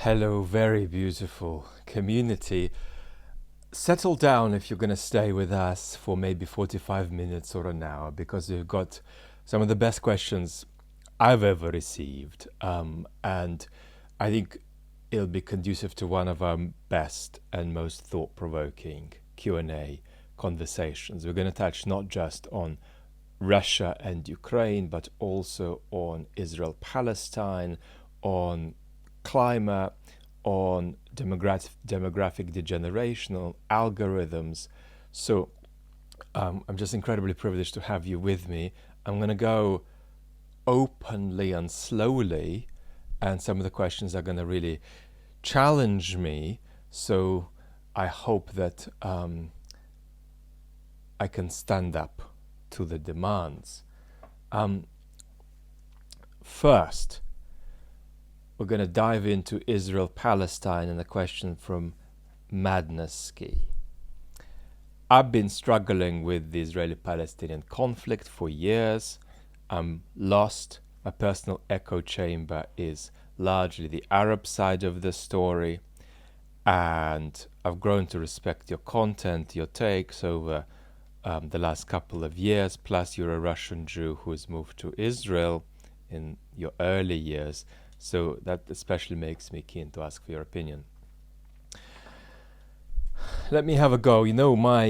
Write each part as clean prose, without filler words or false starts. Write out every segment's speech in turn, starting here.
Hello, very beautiful community. Settle down if you're going to stay with us for maybe 45 minutes or an hour because we've got some of the best questions I've ever received. And I think it'll be conducive to one of our best and most thought-provoking Q&A conversations. We're going to touch not just on Russia and Ukraine, but also on Israel-Palestine, on climate, on demographic degeneration, on algorithms. So I'm just incredibly privileged to have you with me. I'm going to go openly and slowly, and some of the questions are going to really challenge me. So I hope that I can stand up to the demands. First, we're going to dive into Israel-Palestine and a question from MadnessSki. I've been struggling with the Israeli-Palestinian conflict for years. I'm lost. My personal echo chamber is largely the Arab side of the story. And I've grown to respect your content, your takes over the last couple of years. Plus, you're a Russian Jew who's moved to Israel in your early years. So that especially makes me keen to ask for your opinion. Let me have a go. You know, my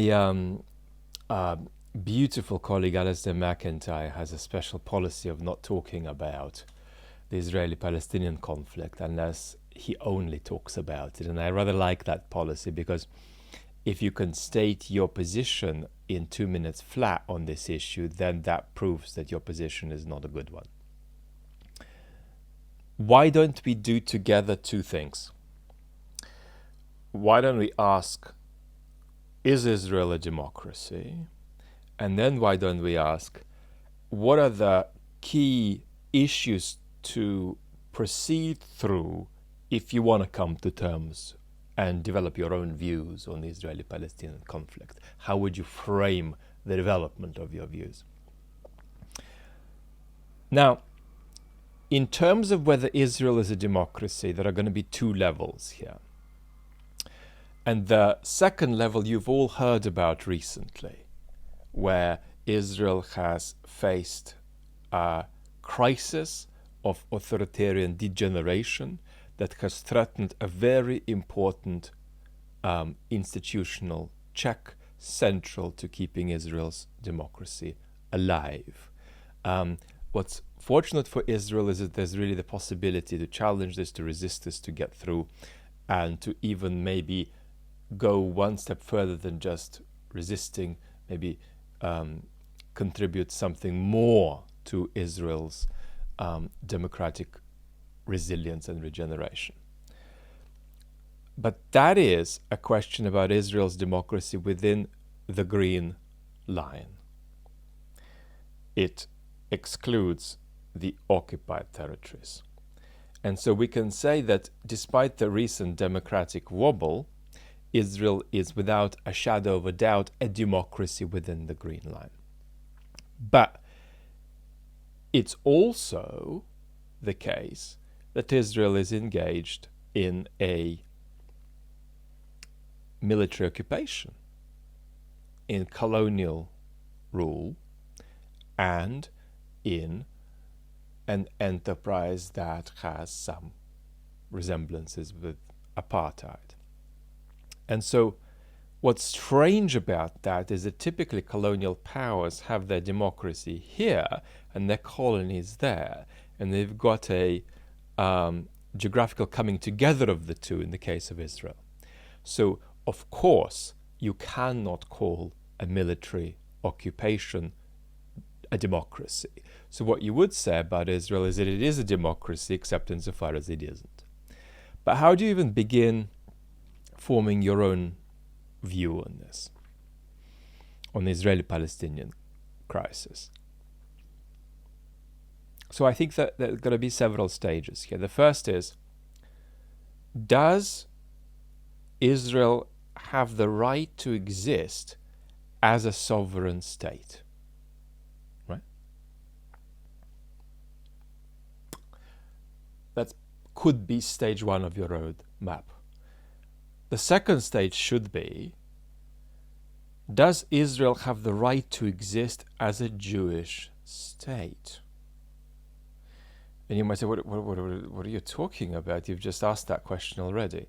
beautiful colleague Alistair McIntyre has a special policy of not talking about the Israeli-Palestinian conflict unless he only talks about it. And I rather like that policy because if you can state your position in 2 minutes flat on this issue, then that proves that your position is not a good one. Why don't we do together two things? Why don't we ask, is Israel a democracy? And then why don't we ask, what are the key issues to proceed through if you want to come to terms and develop your own views on the Israeli-Palestinian conflict? How would you frame the development of your views? Now, in terms of whether Israel is a democracy, there are going to be two levels here. And the second level you've all heard about recently, where Israel has faced a crisis of authoritarian degeneration that has threatened a very important institutional check central to keeping Israel's democracy alive. What's fortunate for Israel is that there's really the possibility to challenge this, to resist this, to get through, and to even maybe go one step further than just resisting, maybe contribute something more to Israel's democratic resilience and regeneration. But that is a question about Israel's democracy within the green line. It excludes the occupied territories. And so we can say that despite the recent democratic wobble, Israel is without a shadow of a doubt a democracy within the green line. But it's also the case that Israel is engaged in a military occupation, in colonial rule, and in an enterprise that has some resemblances with apartheid. And so what's strange about that is that typically colonial powers have their democracy here and their colonies there. And they've got a geographical coming together of the two in the case of Israel. So, of course, you cannot call a military occupation a democracy. So what you would say about Israel is that it is a democracy, except insofar as it isn't. But how do you even begin forming your own view on this, on the Israeli-Palestinian crisis? So I think that there are going to be several stages here. The first is, does Israel have the right to exist as a sovereign state? Right? That's could be stage one of your roadmap. The second stage should be, does Israel have the right to exist as a Jewish state? And you might say, what are you talking about? You've just asked that question already.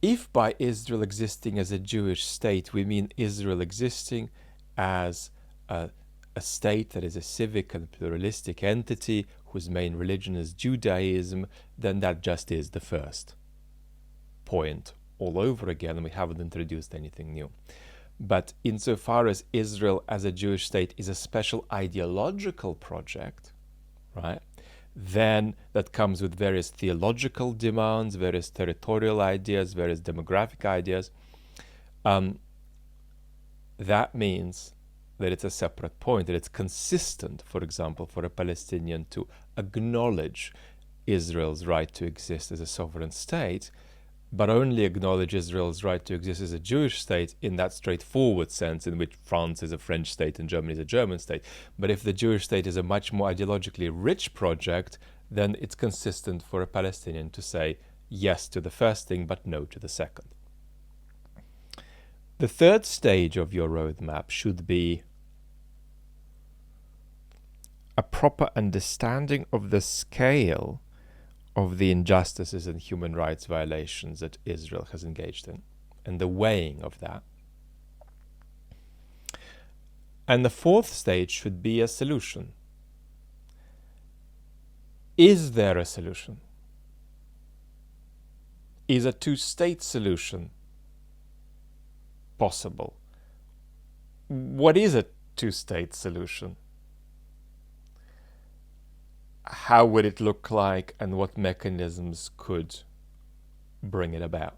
If by Israel existing as a Jewish state, we mean Israel existing as a state that is a civic and pluralistic entity whose main religion is Judaism, then that just is the first point all over again, and we haven't introduced anything new. But insofar as Israel as a Jewish state is a special ideological project, right, then that comes with various theological demands, various territorial ideas, various demographic ideas. That means that it's a separate point, that it's consistent, for example, for a Palestinian to acknowledge Israel's right to exist as a sovereign state, but only acknowledge Israel's right to exist as a Jewish state in that straightforward sense in which France is a French state and Germany is a German state. But if the Jewish state is a much more ideologically rich project, then it's consistent for a Palestinian to say yes to the first thing, but no to the second. The third stage of your roadmap should be a proper understanding of the scale of the injustices and human rights violations that Israel has engaged in, and the weighing of that. And the fourth stage should be a solution. Is there a solution? Is a two-state solution possible? What is a two-state solution? How would it look like, and what mechanisms could bring it about?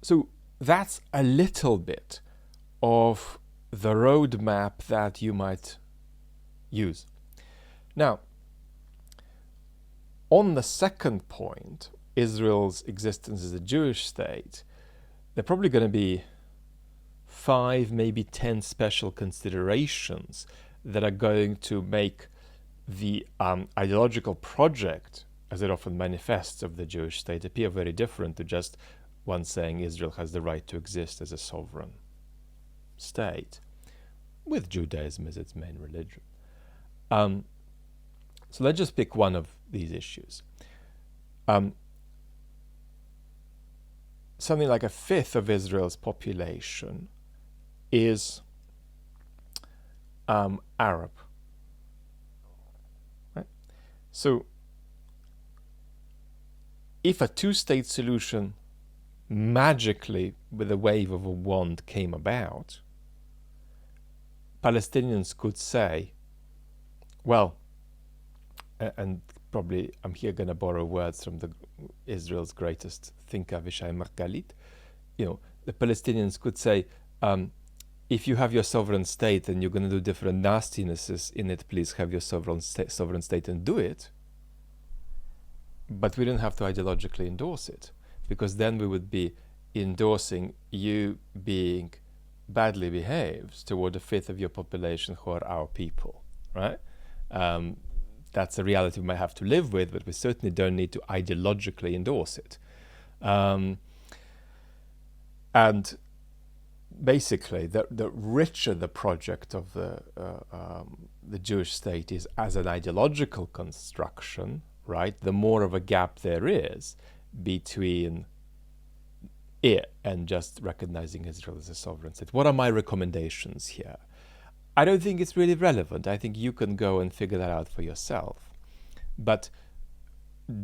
So that's a little bit of the roadmap that you might use. Now, on the second point, Israel's existence as a Jewish state, there are probably going to be 5, maybe 10 special considerations that are going to make the ideological project, as it often manifests, of the Jewish state appear very different to just one saying Israel has the right to exist as a sovereign state, with Judaism as its main religion. So let's just pick one of these issues. Something like a fifth of Israel's population is Arab. So, if a two-state solution magically, with a wave of a wand, came about, Palestinians could say, well, and probably I'm here going to borrow words from Israel's greatest thinker, Avishai Margalit, the Palestinians could say, if you have your sovereign state and you're going to do different nastinesses in it, please have your sovereign state and do it. But we don't have to ideologically endorse it, because then we would be endorsing you being badly behaved toward a fifth of your population who are our people, right? That's a reality we might have to live with, but we certainly don't need to ideologically endorse it. And basically, the richer the project of the Jewish state is as an ideological construction, right, the more of a gap there is between it and just recognizing Israel as a sovereign state. What are my recommendations here? I don't think it's really relevant. I think you can go and figure that out for yourself. But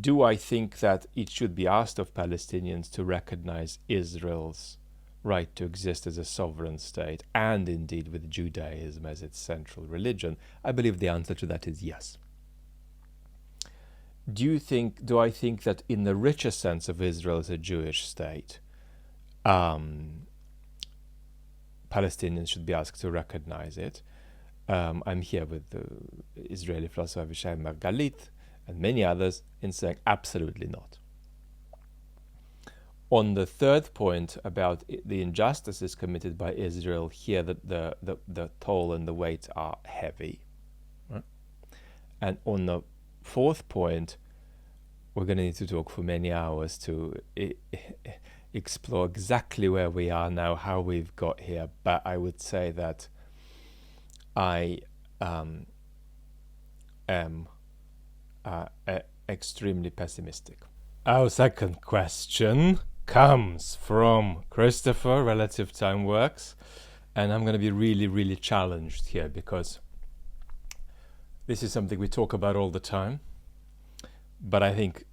do I think that it should be asked of Palestinians to recognize Israel's right to exist as a sovereign state, and indeed with Judaism as its central religion? I believe the answer to that is yes. Do I think that in the richer sense of Israel as a Jewish state, Palestinians should be asked to recognize it? I'm here with the Israeli philosopher Avishai Margalit and many others in saying absolutely not. On the third point about the injustices committed by Israel, here that the toll and the weight are heavy. Right? And on the fourth point, we're going to need to talk for many hours to explore exactly where we are now, how we've got here. But I would say that I am extremely pessimistic. Our second question comes from Christopher, relative Timeworks, and I'm going to be really, really challenged here because this is something we talk about all the time, but I think,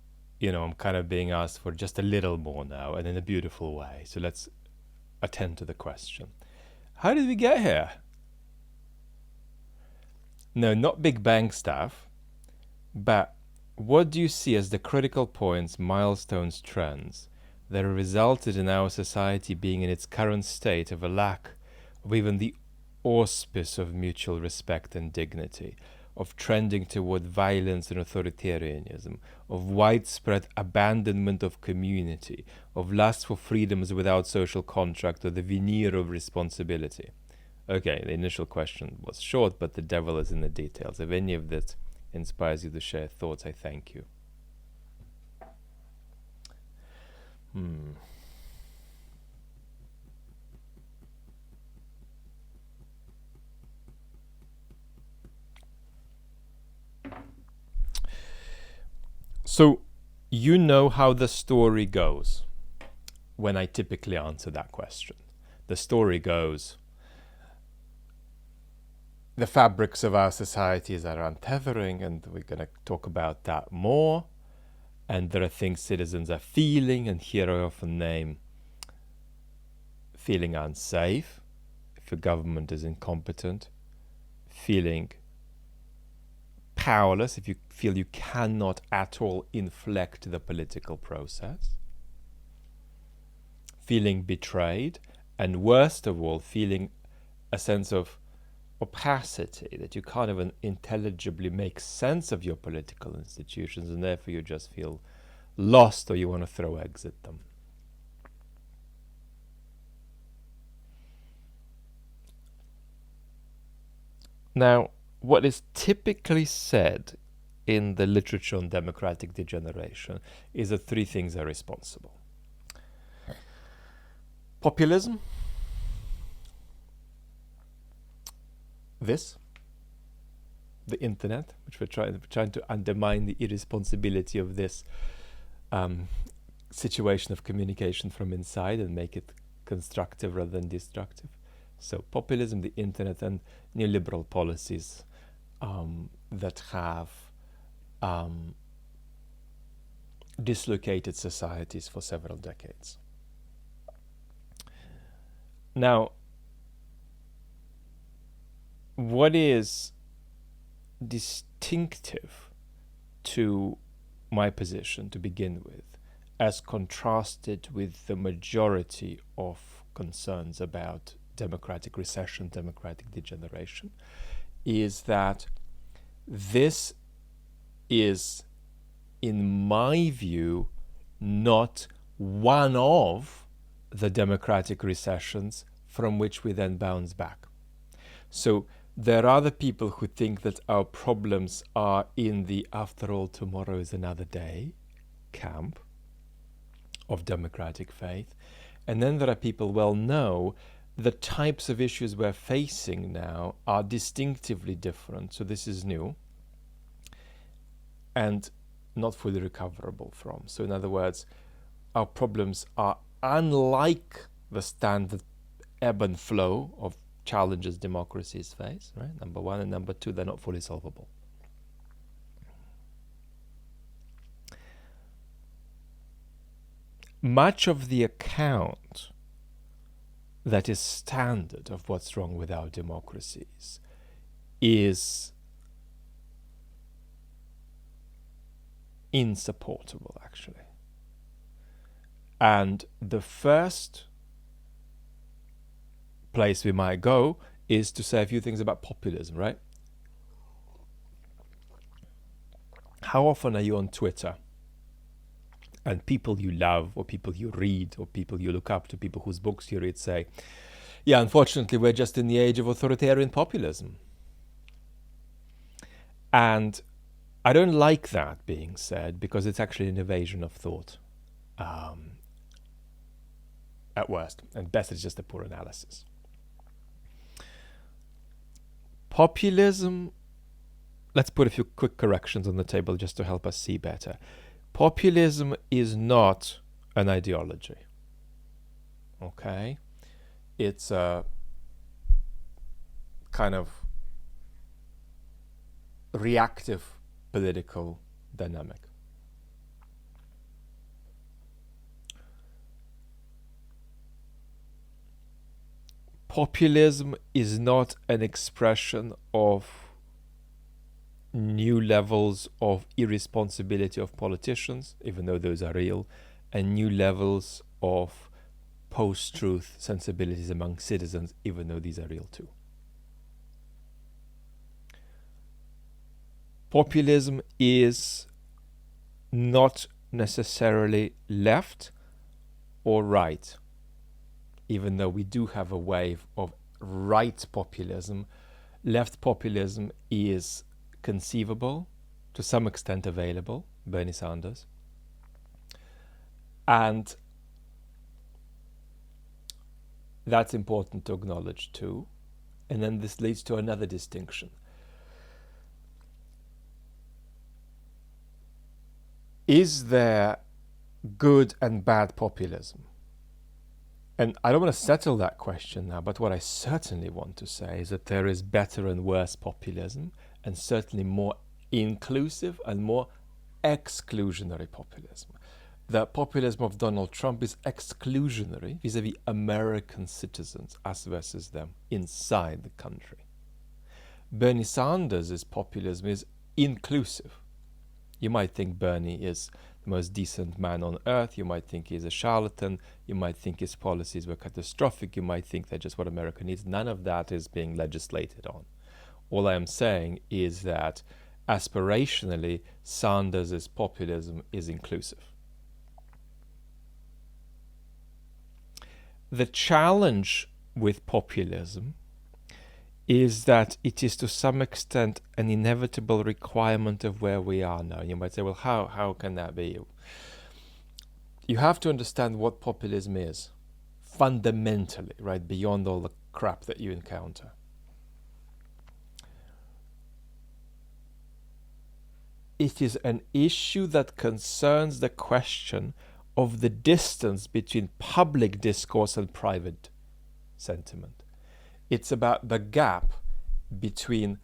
I'm kind of being asked for just a little more now, and in a beautiful way. So let's attend to the question. How did we get here? No, not Big Bang stuff, but what do you see as the critical points, milestones, trends that have resulted in our society being in its current state of a lack of even the auspice of mutual respect and dignity, of trending toward violence and authoritarianism, of widespread abandonment of community, of lust for freedoms without social contract or the veneer of responsibility? Okay, the initial question was short, but the devil is in the details. If any of that inspires you to share thoughts, I thank you. So, you know how the story goes when I typically answer that question. The story goes, the fabrics of our societies are untethering, and we're going to talk about that more. And there are things citizens are feeling, and here I often name feeling unsafe if a government is incompetent, feeling powerless if you feel you cannot at all inflect the political process, feeling betrayed, and worst of all, feeling a sense of opacity, that you can't even intelligibly make sense of your political institutions, and therefore you just feel lost or you want to throw eggs at them. Now, what is typically said in the literature on democratic degeneration is that three things are responsible: populism, the internet, which we're trying to undermine the irresponsibility of this situation of communication from inside and make it constructive rather than destructive. So populism, the internet, and neoliberal policies that have dislocated societies for several decades. Now, what is distinctive to my position to begin with, as contrasted with the majority of concerns about democratic recession, democratic degeneration, is that this is, in my view, not one of the democratic recessions from which we then bounce back. So there are the people who think that our problems are in the after all tomorrow is another day camp of democratic faith. And then there are people, well, no, the types of issues we're facing now are distinctively different. So this is new and not fully recoverable from. So in other words, our problems are unlike the standard ebb and flow of challenges democracies face, right? Number one, and number two, they're not fully solvable. Much of the account that is standard of what's wrong with our democracies is insupportable, actually. And the first place we might go is to say a few things about populism, right? How often are you on Twitter and people you love or people you read or people you look up to, people whose books you read say, yeah, unfortunately, we're just in the age of authoritarian populism. And I don't like that being said because it's actually an evasion of thought at worst, and best it's just a poor analysis. Populism, let's put a few quick corrections on the table just to help us see better. Populism is not an ideology. Okay? It's a kind of reactive political dynamic. Populism is not an expression of new levels of irresponsibility of politicians, even though those are real, and new levels of post-truth sensibilities among citizens, even though these are real too. Populism is not necessarily left or right, even though we do have a wave of right populism. Left populism is conceivable, to some extent available, Bernie Sanders. And that's important to acknowledge too. And then this leads to another distinction. Is there good and bad populism? And I don't want to settle that question now, but what I certainly want to say is that there is better and worse populism, and certainly more inclusive and more exclusionary populism. The populism of Donald Trump is exclusionary vis-a-vis American citizens, us versus them, inside the country. Bernie Sanders' populism is inclusive. You might think Bernie is the most decent man on earth. You might think he's a charlatan. You might think his policies were catastrophic. You might think they're just what America needs. None of that is being legislated on. All I am saying is that aspirationally, Sanders' populism is inclusive. The challenge with populism is that it is to some extent an inevitable requirement of where we are now. You might say, well, how can that be? You have to understand what populism is, fundamentally, right, beyond all the crap that you encounter. It is an issue that concerns the question of the distance between public discourse and private sentiment. It's about the gap between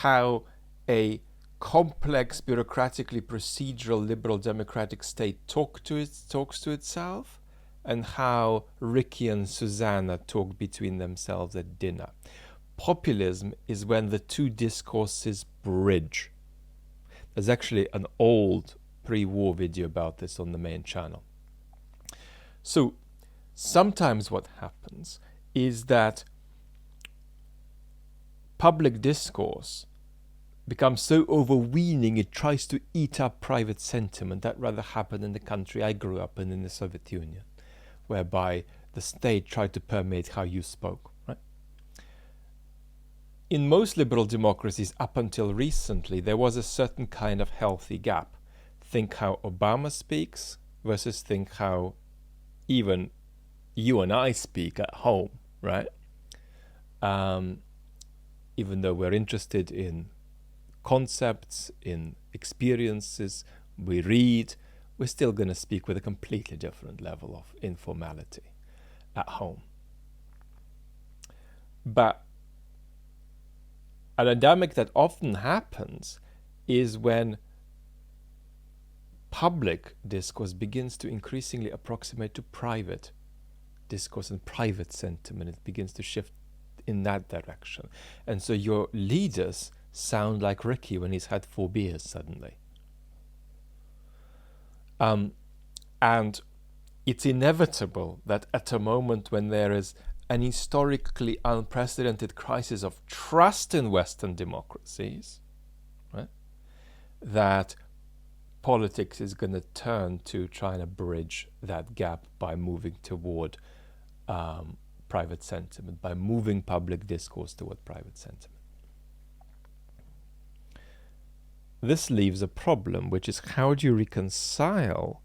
how a complex, bureaucratically procedural, liberal democratic state talks to itself, and how Ricky and Susanna talk between themselves at dinner. Populism is when the two discourses bridge. There's actually an old pre-war video about this on the main channel. So sometimes what happens is that public discourse becomes so overweening it tries to eat up private sentiment. That rather happened in the country I grew up in the Soviet Union, whereby the state tried to permeate how you spoke. Right? In most liberal democracies up until recently, there was a certain kind of healthy gap. Think how Obama speaks versus think how even you and I speak at home, right? Even though we're interested in concepts, in experiences, we read, we're still going to speak with a completely different level of informality at home. But a dynamic that often happens is when public discourse begins to increasingly approximate to private discourse and private sentiment. It begins to shift in that direction. And so your leaders sound like Ricky when he's had 4 beers suddenly. And it's inevitable that at a moment when there is an historically unprecedented crisis of trust in Western democracies, right, that politics is going to turn to trying to bridge that gap by moving toward private sentiment, by moving public discourse toward private sentiment. this leaves a problem, which is how do you reconcile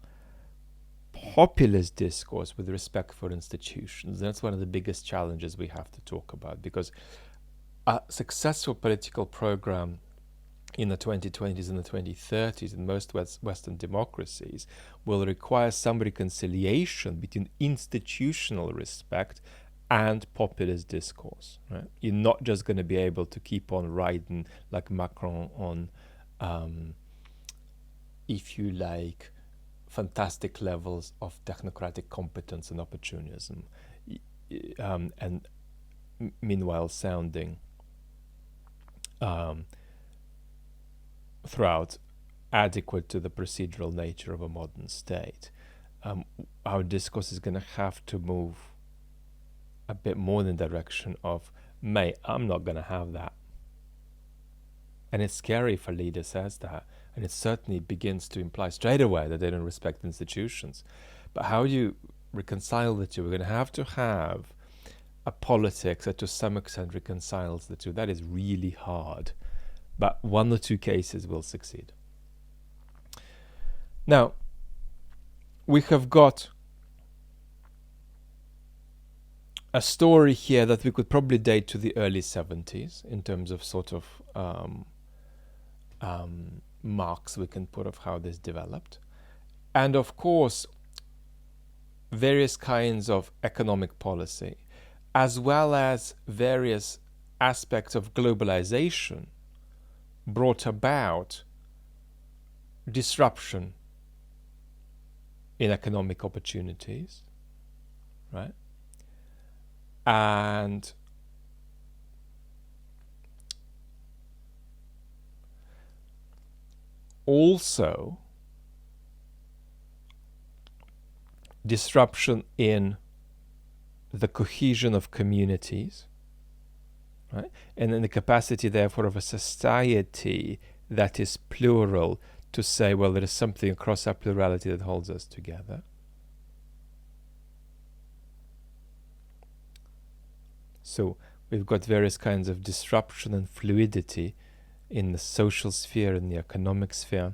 populist discourse with respect for institutions? That's one of the biggest challenges we have to talk about, because a successful political program in the 2020s and the 2030s in most Western democracies will require some reconciliation between institutional respect and populist discourse. Right? You're not just going to be able to keep on riding like Macron on, if you like, fantastic levels of technocratic competence and opportunism, and meanwhile sounding throughout adequate to the procedural nature of a modern state. Our discourse is going to have to move a bit more in the direction of, mate, I'm not going to have that. And it's scary if a leader says that, and it certainly begins to imply straight away that they don't respect institutions. But how do you reconcile the two? We're going to have a politics that to some extent reconciles the two. That is really hard, but one or two cases will succeed. Now, we have got a story here that we could probably date to the early 70s in terms of sort of marks we can put of how this developed. And of course, various kinds of economic policy, as well as various aspects of globalization, brought about disruption in economic opportunities, right? And also disruption in the cohesion of communities, right? And in the capacity, therefore, of a society that is plural to say, well, there is something across our plurality that holds us together. So we've got various kinds of disruption and fluidity in the social sphere, in the economic sphere.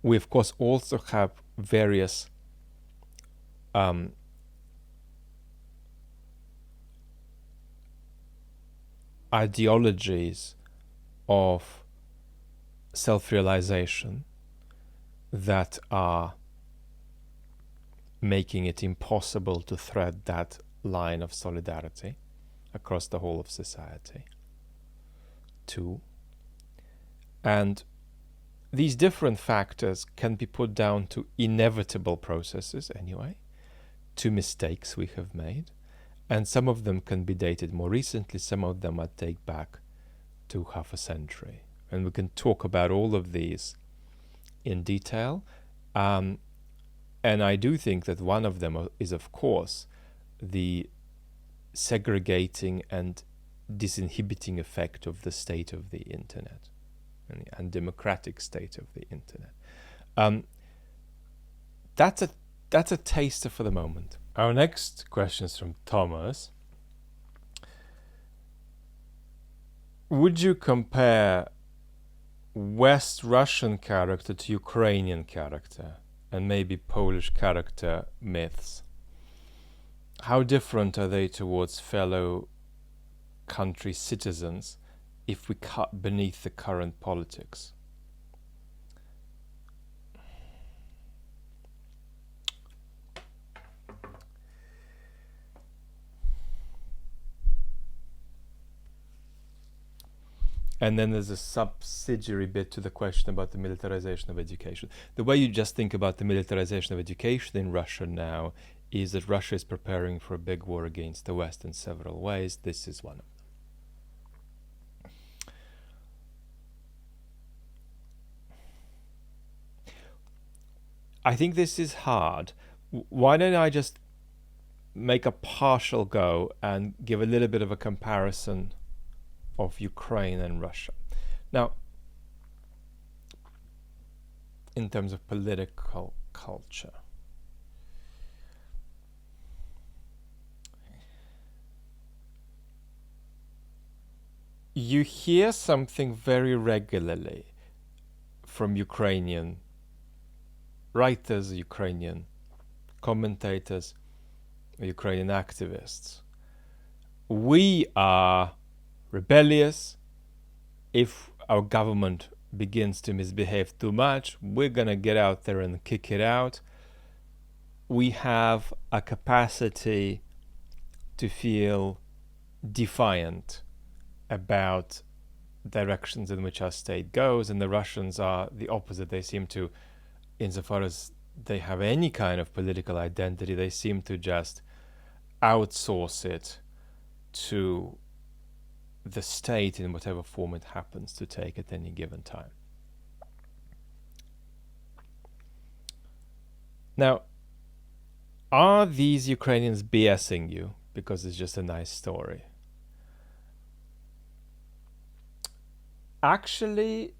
We, of course, also have various ideologies of self-realization that are making it impossible to thread that line of solidarity across the whole of society. Two. And these different factors can be put down to inevitable processes anyway, to mistakes we have made, and some of them can be dated more recently, some of them are dated back to half a century. And we can talk about all of these in detail. And I do think that one of them is, of course, the segregating and disinhibiting effect of the state of the internet and the undemocratic state of the internet. That's a taster for the moment. Our next question is from Thomas. Would you compare West Russian character to Ukrainian character and maybe Polish character myths? How different are they towards fellow country citizens if we cut beneath the current politics? And then there's a subsidiary bit to the question about the militarization of education. The way you just think about the militarization of education in Russia now is that Russia is preparing for a big war against the West in several ways. This is one of them. I think this is hard. Why don't I just make a partial go and give a little bit of a comparison of Ukraine and Russia. Now, in terms of political culture, you hear something very regularly from Ukrainian writers, Ukrainian commentators, Ukrainian activists. We are rebellious. If our government begins to misbehave too much, we're going to get out there and kick it out. We have a capacity to feel defiant about directions in which our state goes, and the Russians are the opposite. They seem to, insofar as they have any kind of political identity, they seem to just outsource it to the state in whatever form it happens to take at any given time. Now, are these Ukrainians BSing you because it's just a nice story? Actually,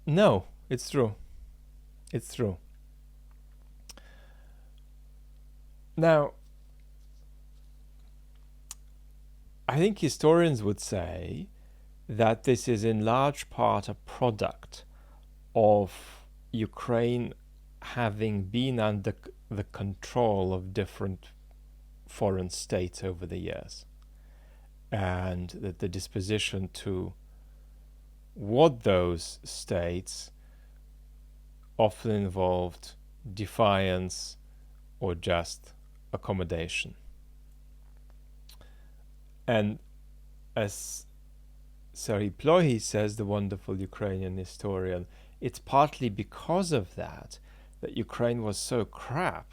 no, it's true. It's true. Now, I think historians would say that this is in large part a product of Ukraine having been under the control of different foreign states over the years, and that the disposition to what those states often involved defiance or just accommodation. And as Sari Plohi says, the wonderful Ukrainian historian, it's partly because of that Ukraine was so crap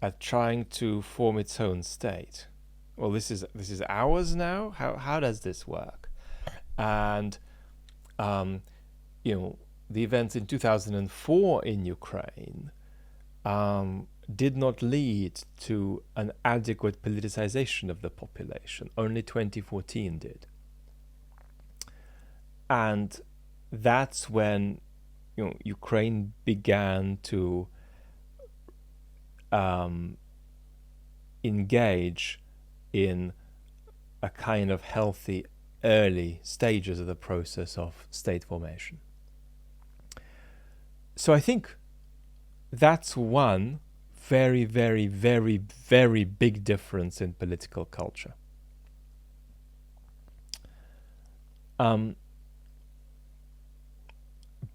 at trying to form its own state. Well, this is ours now? How does this work? And the events in 2004 in Ukraine did not lead to an adequate politicization of the population. Only 2014 did. And that's when Ukraine began to engage in a kind of healthy early stages of the process of state formation. So I think that's one very, very, very, very big difference in political culture.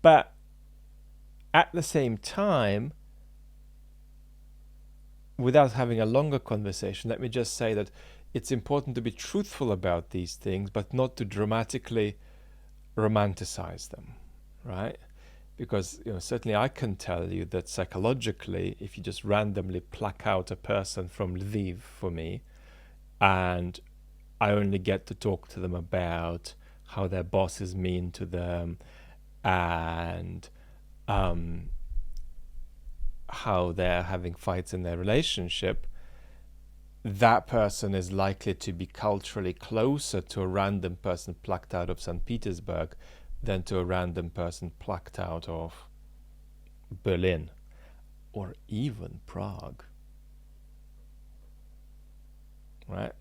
But at the same time, without having a longer conversation, let me just say that it's important to be truthful about these things, but not to dramatically romanticize them, right? Because certainly I can tell you that psychologically, if you just randomly pluck out a person from Lviv for me, and I only get to talk to them about how their boss is mean to them, and how they're having fights in their relationship, that person is likely to be culturally closer to a random person plucked out of St. Petersburg than to a random person plucked out of Berlin or even Prague. Right?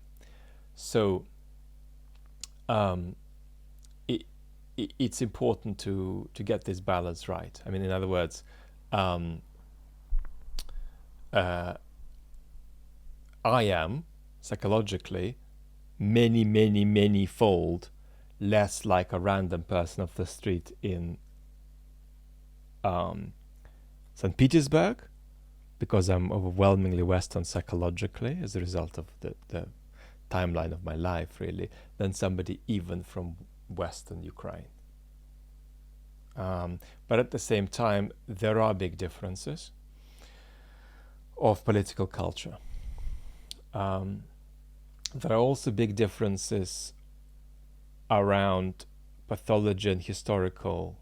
So it's important to get this balance right. I mean, in other words, I am psychologically many fold less like a random person off the street in St. Petersburg, because I'm overwhelmingly Western psychologically as a result of the timeline of my life, really, than somebody even from Western Ukraine. But at the same time, there are big differences of political culture. There are also big differences around pathology and historical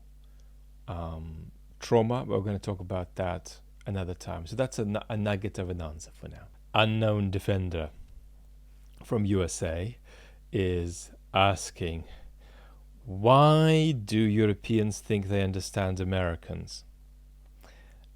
trauma. We're going to talk about that another time. So that's a nugget of an answer for now. Unknown Defender from USA is asking, why do Europeans think they understand Americans?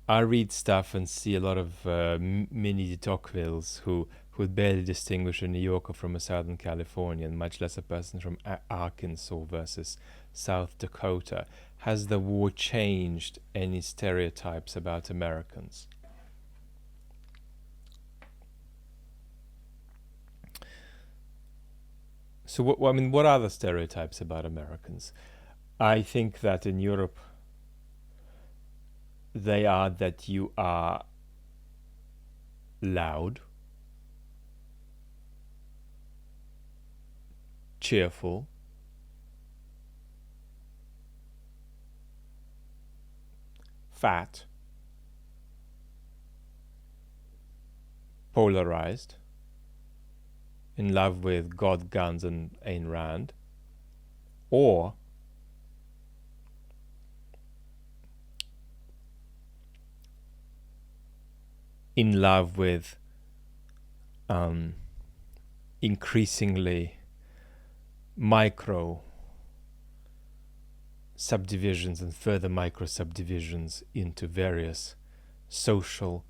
I read stuff and see a lot of mini de Tocquevilles who who would barely distinguish a New Yorker from a Southern Californian, much less a person from Arkansas versus South Dakota. Has the war changed any stereotypes about Americans? So, what are the stereotypes about Americans? I think that in Europe, they are that you are loud, cheerful, fat, polarized, in love with God, guns, and Ayn Rand, or in love with increasingly micro subdivisions and further micro subdivisions into various social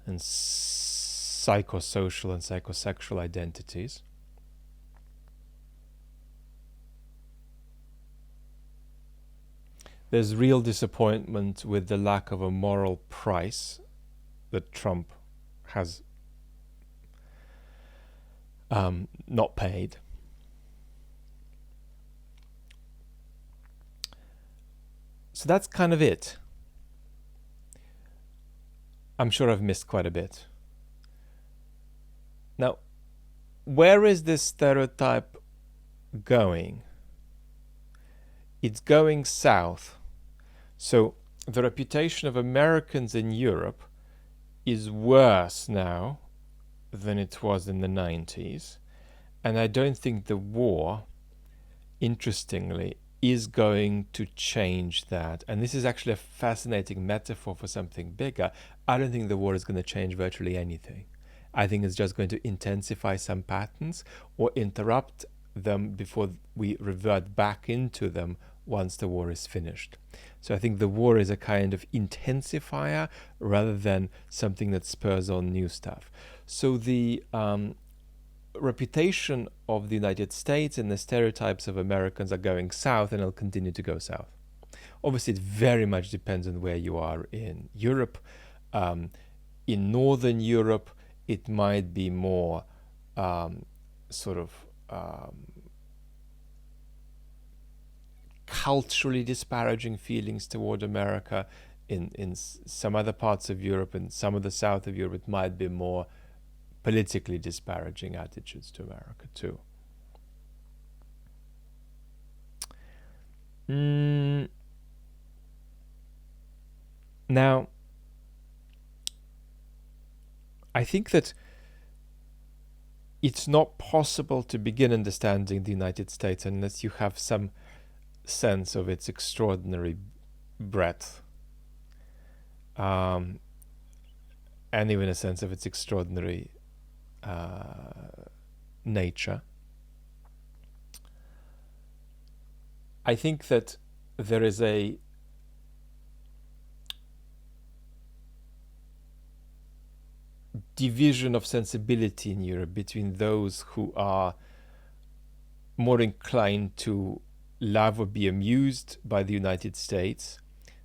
and psychosocial and psychosexual identities. There's real disappointment with the lack of a moral price that Trump has not paid. So that's kind of it. I'm sure I've missed quite a bit. Now, where is this stereotype going? It's going south. So the reputation of Americans in Europe is worse now than it was in the 90s. And I don't think the war, interestingly, is going to change that. And this is actually a fascinating metaphor for something bigger. I don't think the war is going to change virtually anything. I think it's just going to intensify some patterns or interrupt them before we revert back into them once the war is finished. So I think the war is a kind of intensifier rather than something that spurs on new stuff. So the reputation of the United States and the stereotypes of Americans are going south, and it'll continue to go south. Obviously, it very much depends on where you are in Europe. In Northern Europe, it might be more culturally disparaging feelings toward America. In some other parts of Europe and some of the south of Europe, it might be more politically disparaging attitudes to America too. Now, I think that it's not possible to begin understanding the United States unless you have some sense of its extraordinary breadth, and even a sense of its extraordinary nature. I think that there is a division of sensibility in Europe between those who are more inclined to love or be amused by the United States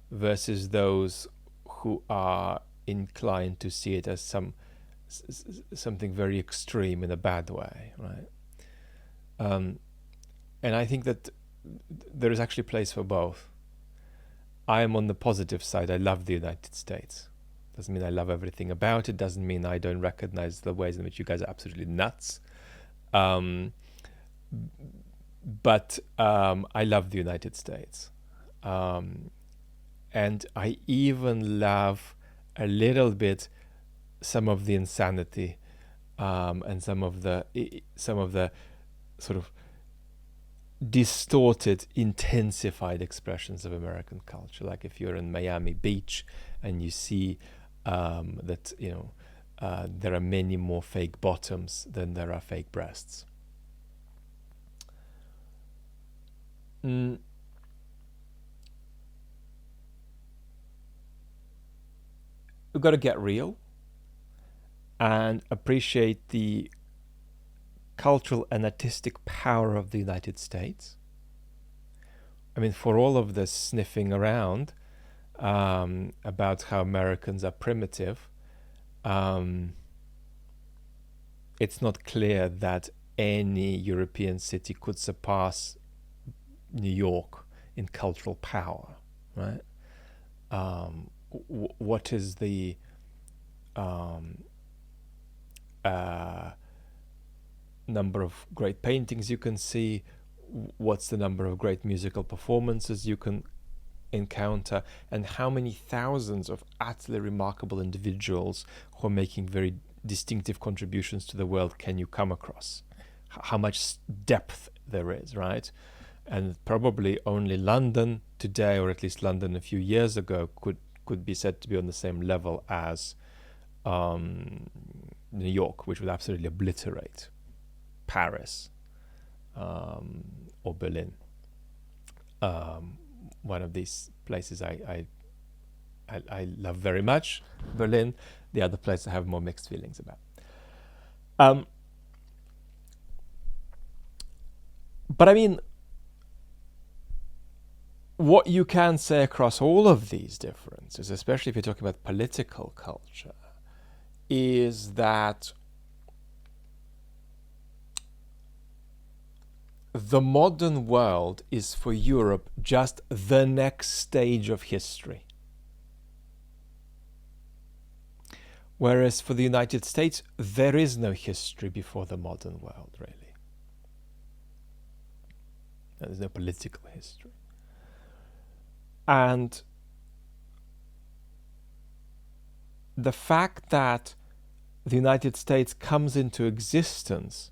versus those who are inclined to see it as something very extreme in a bad way, right? And I think that there is actually place for both. I am on the positive side. I love the United States. Doesn't mean I love everything about it. Doesn't mean I don't recognize the ways in which you guys are absolutely nuts. But I love the United States. And I even love a little bit some of the insanity and some of the sort of distorted, intensified expressions of American culture. Like if you're in Miami Beach and you see that there are many more fake bottoms than there are fake breasts. We've got to get real, and appreciate the cultural and artistic power of the United States. I mean, for all of this sniffing around about how Americans are primitive, it's not clear that any European city could surpass New York in cultural power, right? What is the number of great paintings you can see? What's the number of great musical performances you can encounter? And how many thousands of utterly remarkable individuals who are making very distinctive contributions to the world can you come across? How much depth there is, right? And probably only London today, or at least London a few years ago, could be said to be on the same level as New York, which would absolutely obliterate Paris or Berlin. One of these places I love very much, Berlin. The other place I have more mixed feelings about. But I mean, what you can say across all of these differences, especially if you're talking about political culture, is that the modern world is for Europe just the next stage of history. Whereas for the United States, there is no history before the modern world, really. There's no political history. And the fact that the United States comes into existence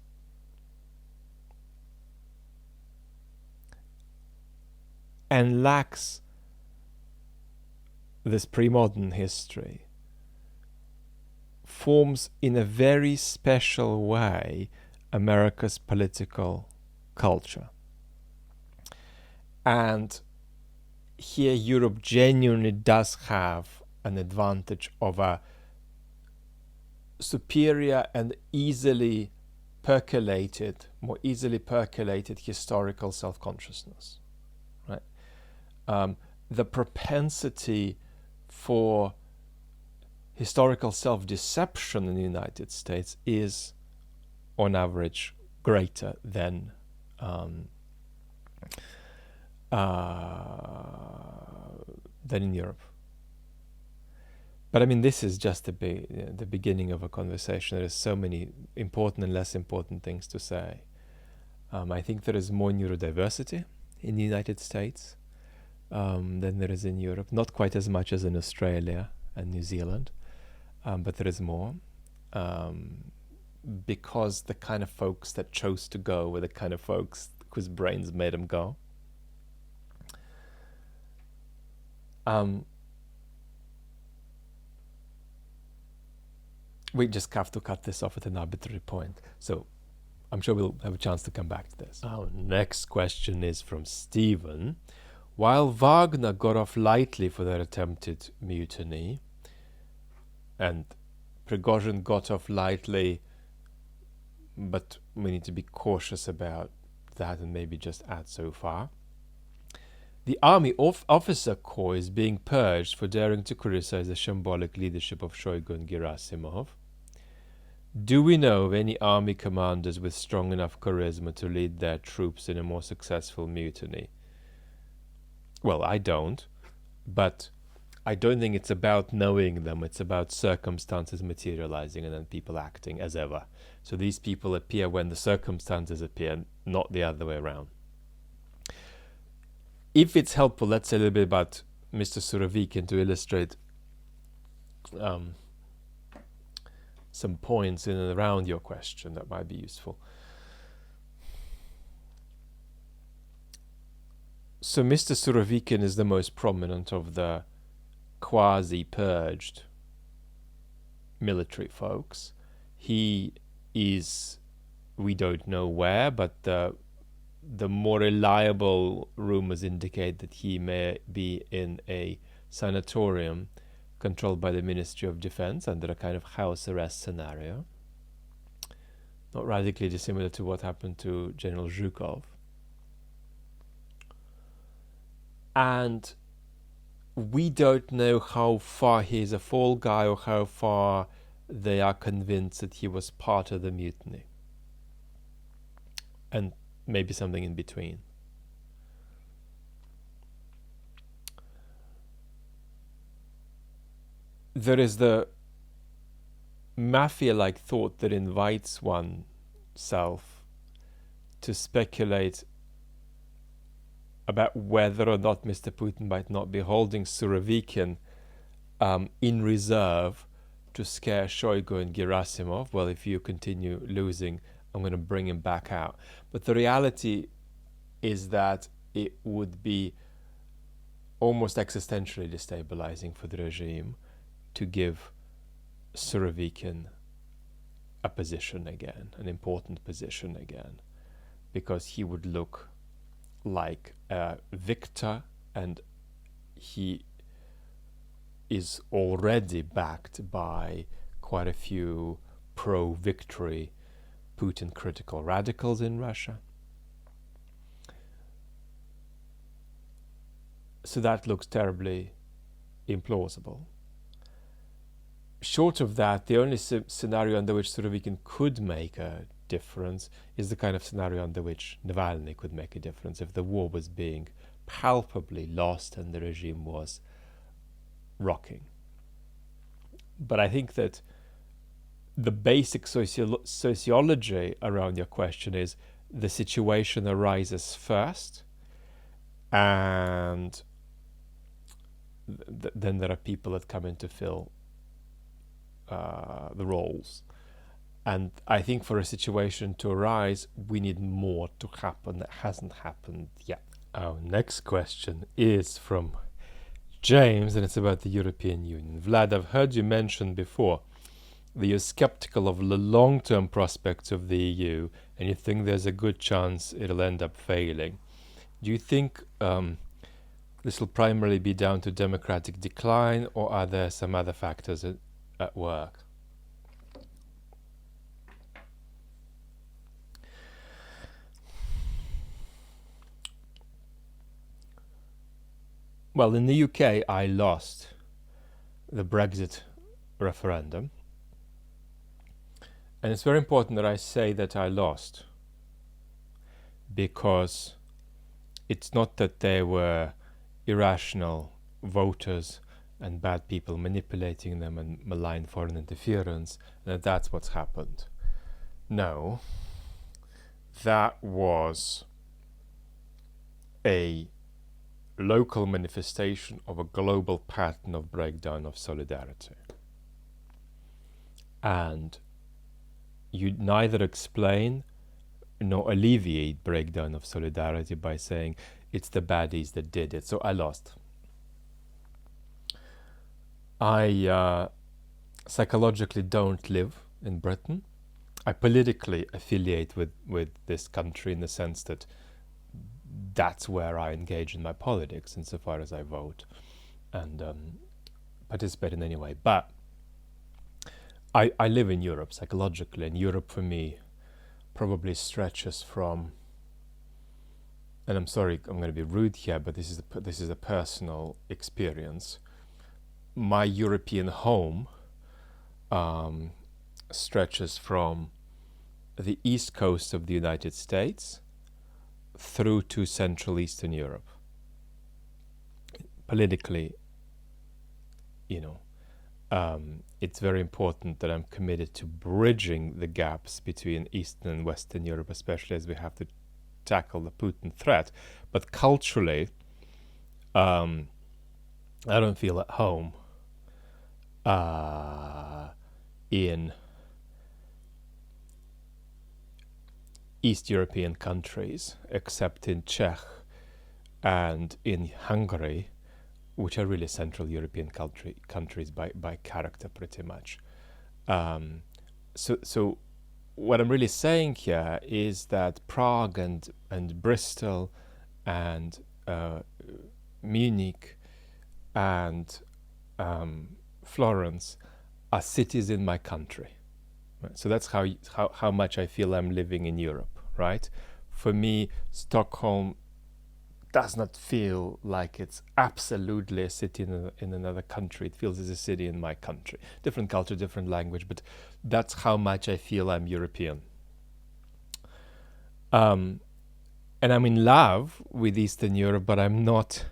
and lacks this pre-modern history forms in a very special way America's political culture. And here Europe genuinely does have an advantage of a superior and more easily percolated historical self-consciousness, right? The propensity for historical self-deception in the United States is, on average, greater than in Europe. But I mean, this is just the beginning of a conversation. There is so many important and less important things to say. I think there is more neurodiversity in the United States than there is in Europe. Not quite as much as in Australia and New Zealand, but there is more. Because the kind of folks that chose to go were the kind of folks whose brains made them go. We just have to cut this off at an arbitrary point. So I'm sure we'll have a chance to come back to this. Our next question is from Stephen. While Wagner got off lightly for their attempted mutiny, and Prigozhin got off lightly, but we need to be cautious about that and maybe just add so far. The army officer corps is being purged for daring to criticize the shambolic leadership of Shoigu and Gerasimov. Do we know of any army commanders with strong enough charisma to lead their troops in a more successful mutiny? Well, I don't, but I don't think it's about knowing them. It's about circumstances materializing and then people acting as ever. So these people appear when the circumstances appear, not the other way around. If it's helpful, let's say a little bit about Mr. Surovikin to illustrate some points in and around your question that might be useful. So Mr. Surovikin is the most prominent of the quasi-purged military folks. He is, we don't know where, but the more reliable rumors indicate that he may be in a sanatorium controlled by the Ministry of Defense under a kind of house arrest scenario, not radically dissimilar to what happened to General Zhukov. And we don't know how far he's a fall guy or how far they are convinced that he was part of the mutiny. And maybe something in between. There is the mafia-like thought that invites oneself to speculate about whether or not Mr. Putin might not be holding Surovikin in reserve to scare Shoigu and Gerasimov. Well, if you continue losing, I'm going to bring him back out. But the reality is that it would be almost existentially destabilizing for the regime to give Surovikin a position again, an important position again, because he would look like a victor, and he is already backed by quite a few pro-victory Putin critical radicals in Russia. So that looks terribly implausible. Short of that, the only scenario under which Surovikin could make a difference is the kind of scenario under which Navalny could make a difference, if the war was being palpably lost and the regime was rocking. But I think that the basic sociology around your question is the situation arises first, and then there are people that come in to fill the roles. And I think for a situation to arise, we need more to happen that hasn't happened yet. Our next question is from James, and it's about the European Union. Vlad, I've heard you mention before that you're skeptical of the long-term prospects of the EU, and you think there's a good chance it'll end up failing. Do you think this will primarily be down to democratic decline, or are there some other factors at work? Well, in the UK, I lost the Brexit referendum. And it's very important that I say that I lost, because it's not that there were irrational voters and bad people manipulating them and malign foreign interference, and that's what's happened. No, that was a local manifestation of a global pattern of breakdown of solidarity. And you neither explain nor alleviate breakdown of solidarity by saying it's the baddies that did it. So I lost. I psychologically don't live in Britain. I politically affiliate with this country in the sense that that's where I engage in my politics insofar as I vote and participate in any way. But I live in Europe psychologically, and Europe for me probably stretches from, and I'm sorry, I'm going to be rude here, but this is a personal experience. My European home stretches from the east coast of the United States through to Central Eastern Europe. Politically, it's very important that I'm committed to bridging the gaps between Eastern and Western Europe, especially as we have to tackle the Putin threat. But culturally, I don't feel at home in East European countries, except in Czech and in Hungary, which are really Central European countries by character, pretty much. So what I'm really saying here is that Prague and Bristol and Munich and Florence are cities in my country. Right? So that's how much I feel I'm living in Europe, right? For me, Stockholm does not feel like it's absolutely a city in another country. It feels as a city in my country. Different culture, different language, but that's how much I feel I'm European. And I'm in love with Eastern Europe, but I'm not.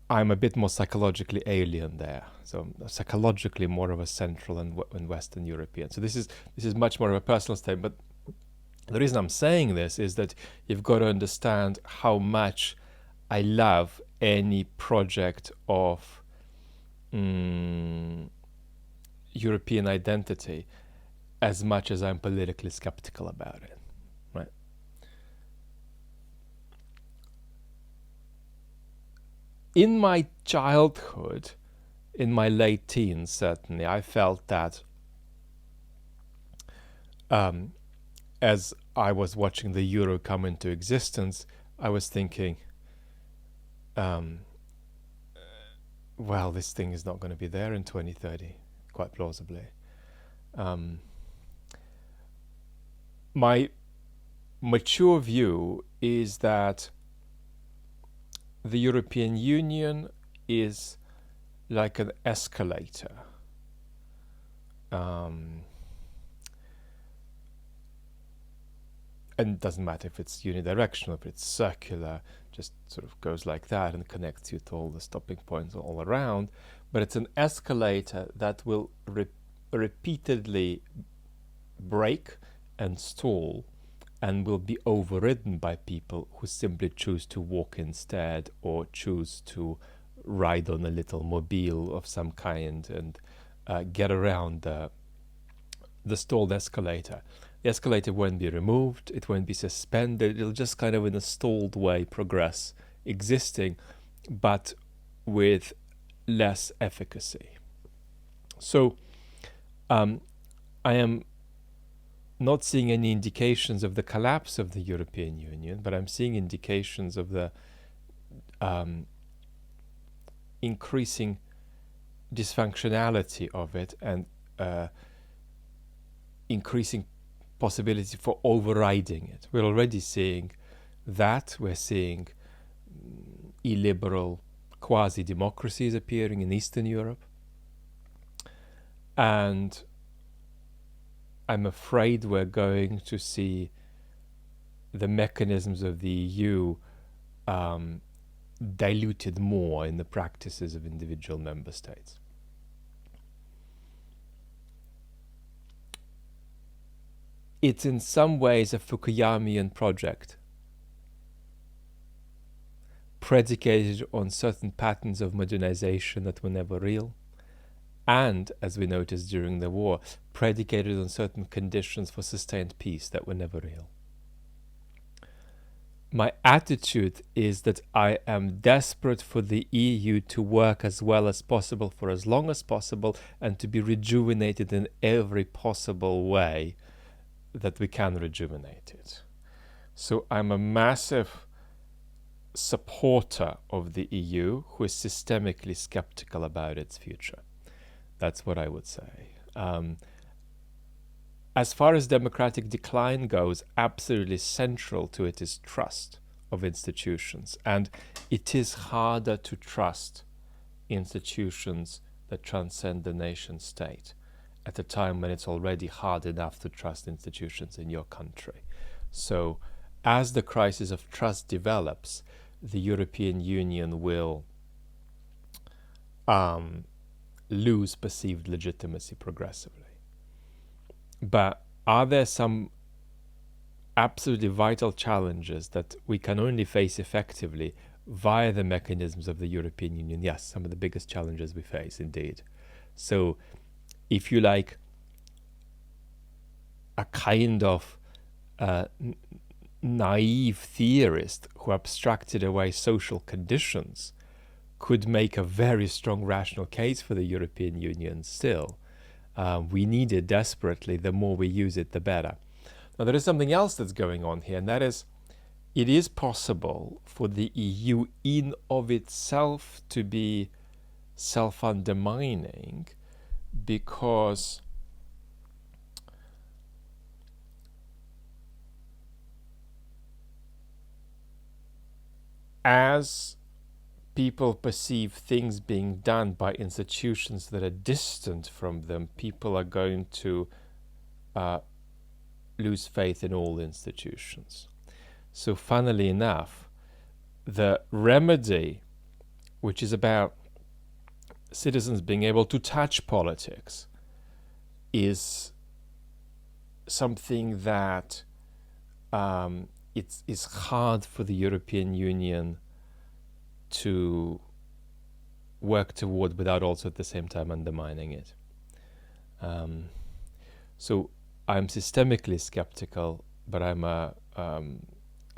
I'm a bit more psychologically alien there. So I'm psychologically more of a Central and Western European. So this is much more of a personal statement. But the reason I'm saying this is that you've got to understand how much I love any project of European identity, as much as I'm politically skeptical about it. Right? In my childhood, in my late teens, certainly, I felt that as I was watching the euro come into existence, I was thinking, well, this thing is not going to be there in 2030, quite plausibly. My mature view is that the European Union is like an escalator. And it doesn't matter if it's unidirectional, if it's circular, just sort of goes like that and connects you to all the stopping points all around. But it's an escalator that will repeatedly break and stall and will be overridden by people who simply choose to walk instead, or choose to ride on a little mobile of some kind and get around the stalled escalator. The escalator won't be removed, it won't be suspended, it'll just kind of in a stalled way progress, existing, but with less efficacy. So I am not seeing any indications of the collapse of the European Union, but I'm seeing indications of the increasing dysfunctionality of it, and increasing possibility for overriding it. We're already seeing that. We're seeing illiberal quasi-democracies appearing in Eastern Europe. And I'm afraid we're going to see the mechanisms of the EU diluted more in the practices of individual member states. It's in some ways a Fukuyamian project, predicated on certain patterns of modernization that were never real, and, as we noticed during the war, predicated on certain conditions for sustained peace that were never real. My attitude is that I am desperate for the EU to work as well as possible for as long as possible, and to be rejuvenated in every possible way that we can rejuvenate it. So I'm a massive supporter of the EU who is systemically skeptical about its future. That's what I would say. As far as democratic decline goes, absolutely central to it is trust of institutions. And it is harder to trust institutions that transcend the nation state at a time when it's already hard enough to trust institutions in your country. So as the crisis of trust develops, the European Union will lose perceived legitimacy progressively. But are there some absolutely vital challenges that we can only face effectively via the mechanisms of the European Union? Yes, some of the biggest challenges we face, indeed. So, if you like, a kind of naive theorist who abstracted away social conditions could make a very strong rational case for the European Union still. We need it desperately. The more we use it, the better. Now, there is something else that's going on here, and that is, it is possible for the EU in of itself to be self-undermining, because as people perceive things being done by institutions that are distant from them, people are going to lose faith in all institutions. So funnily enough, the remedy, which is about citizens being able to touch politics, is something that it's hard for the European Union to work toward without also at the same time undermining it. So I'm systemically skeptical, but I'm a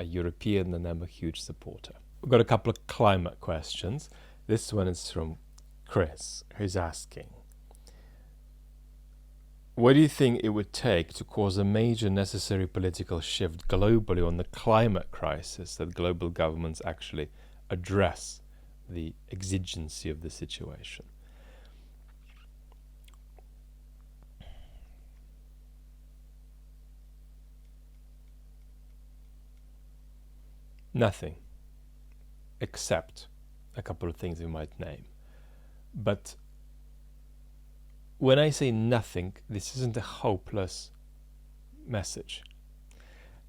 European and I'm a huge supporter. We've got a couple of climate questions. This one is from Chris, who's asking, what do you think it would take to cause a major necessary political shift globally on the climate crisis, that global governments actually address the exigency of the situation? Nothing, except a couple of things we might name. But when I say nothing, this isn't a hopeless message,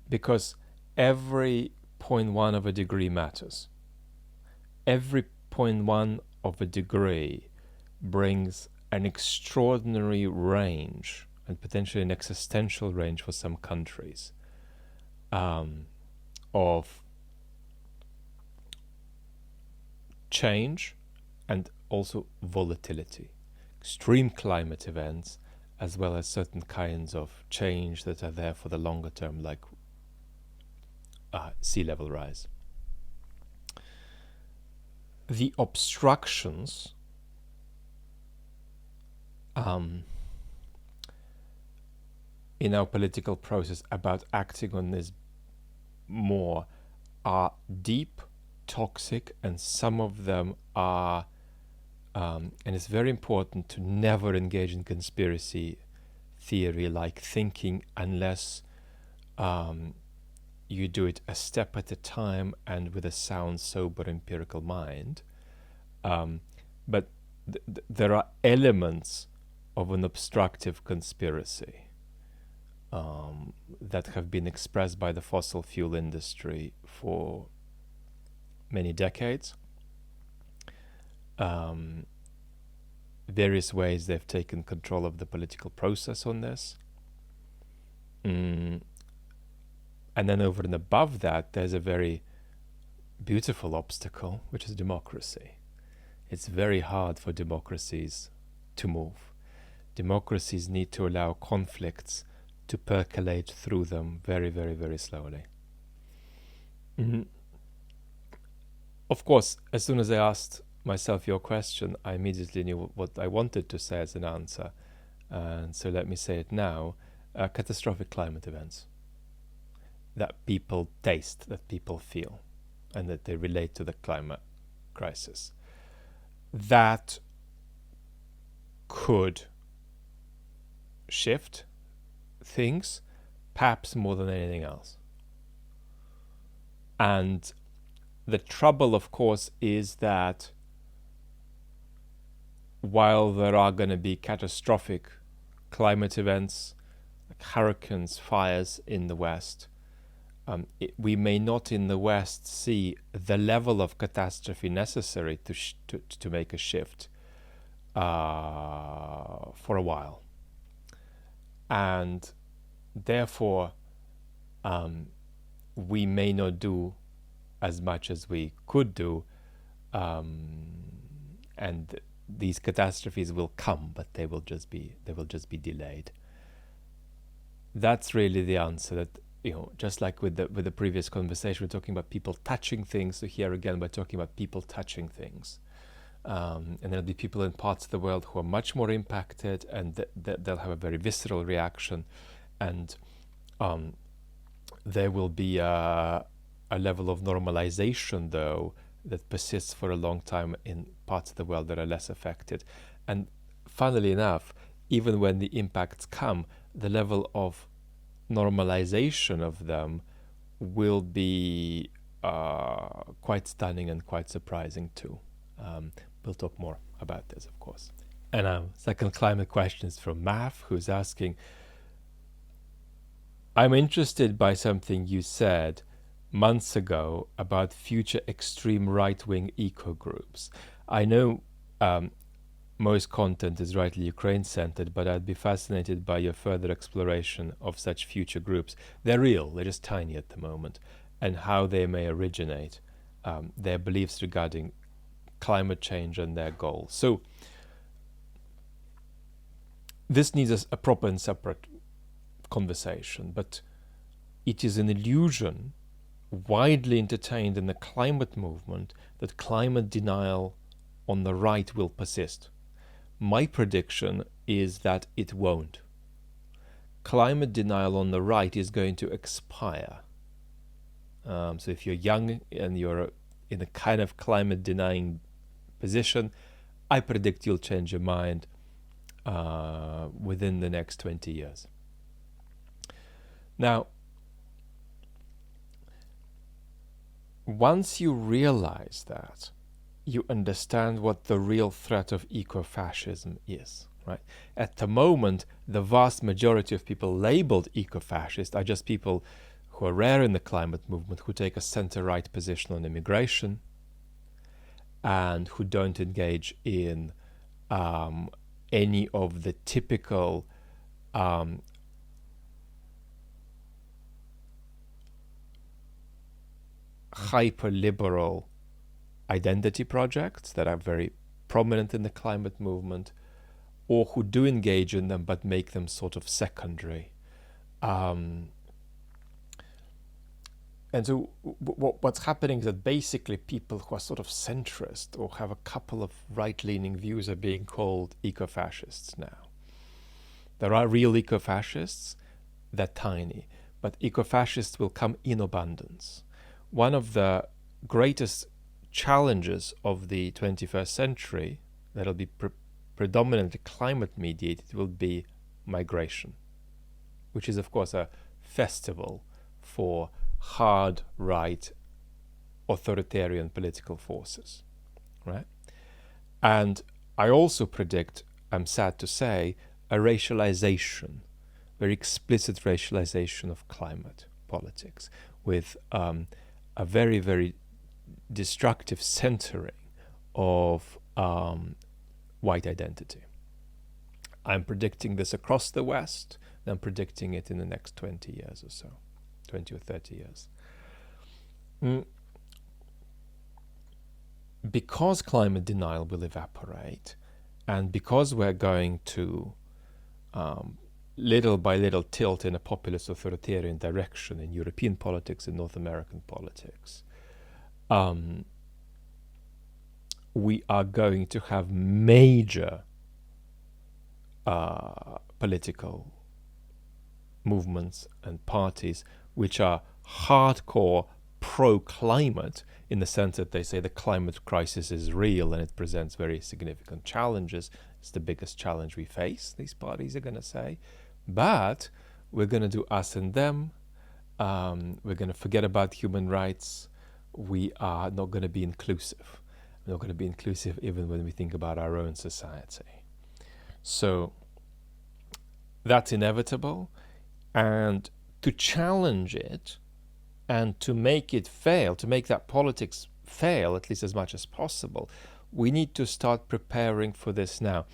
because every 0.1 of a degree matters. Every 0.1 of a degree brings an extraordinary range, and potentially an existential range for some countries, of change and also volatility. Extreme climate events, as well as certain kinds of change that are there for the longer term, like sea level rise. The obstructions in our political process about acting on this more are deep, toxic, and some of them are and it's very important to never engage in conspiracy theory like thinking unless you do it a step at a time and with a sound, sober, empirical mind. But there are elements of an obstructive conspiracy that have been expressed by the fossil fuel industry for many decades. Various ways they've taken control of the political process on this. And then over and above that, there's a very beautiful obstacle, which is democracy. It's very hard for democracies to move. Democracies need to allow conflicts to percolate through them very, very, very slowly. Of course, as soon as I asked myself your question, I immediately knew what I wanted to say as an answer. And so let me say it now. Catastrophic climate events that people taste, that people feel, and that they relate to the climate crisis. That could shift things, perhaps more than anything else. And the trouble, of course, is that while there are going to be catastrophic climate events, like hurricanes, fires in the West, we may not in the West see the level of catastrophe necessary to make a shift for a while. And therefore, we may not do as much as we could do, and these catastrophes will come, but they will just be delayed. That's really the answer. That, you know, just like with the previous conversation, we're talking about people touching things. So here again, we're talking about people touching things, and there'll be people in parts of the world who are much more impacted, and they'll have a very visceral reaction, and there will be a level of normalization, though, that persists for a long time in parts of the world that are less affected. And funnily enough, even when the impacts come, the level of normalization of them will be quite stunning and quite surprising too. We'll talk more about this, of course. And second climate question is from Maff, who's asking, I'm interested by something you said months ago about future extreme right-wing eco-groups. I know most content is rightly Ukraine-centered, but I'd be fascinated by your further exploration of such future groups. They're real, they're just tiny at the moment, and how they may originate, their beliefs regarding climate change and their goals. So this needs a proper and separate conversation, but it is an illusion widely entertained in the climate movement that climate denial on the right will persist. My prediction is that it won't. Climate denial on the right is going to expire. So if you're young and you're in a kind of climate denying position, I predict you'll change your mind within the next 20 years. Now, once you realize that, you understand what the real threat of eco-fascism is, right? At the moment, the vast majority of people labeled eco-fascist are just people who are rare in the climate movement, who take a center-right position on immigration, and who don't engage in any of the typical hyper-liberal identity projects that are very prominent in the climate movement, or who do engage in them but make them sort of secondary. And so what's happening is that basically people who are sort of centrist or have a couple of right-leaning views are being called eco-fascists now. There are real eco-fascists, they're tiny, but eco-fascists will come in abundance. One of the greatest challenges of the 21st century that'll be predominantly climate mediated will be migration, which is of course a festival for hard right authoritarian political forces, right? And I also predict, I'm sad to say, a racialization, very explicit racialization of climate politics, with a very, very destructive centering of white identity. I'm predicting this across the West, and I'm predicting it in the next 20 years or so, 20 or 30 years. Because climate denial will evaporate, and because we're going to little by little tilt in a populist authoritarian direction in European politics and North American politics, we are going to have major political movements and parties which are hardcore pro-climate, in the sense that they say the climate crisis is real and it presents very significant challenges. It's the biggest challenge we face, these parties are going to say. But we're going to do us and them. We're going to forget about human rights. We are not going to be inclusive. We're not going to be inclusive even when we think about our own society. So that's inevitable. And to challenge it and to make it fail, to make that politics fail, at least as much as possible, we need to start preparing for this now.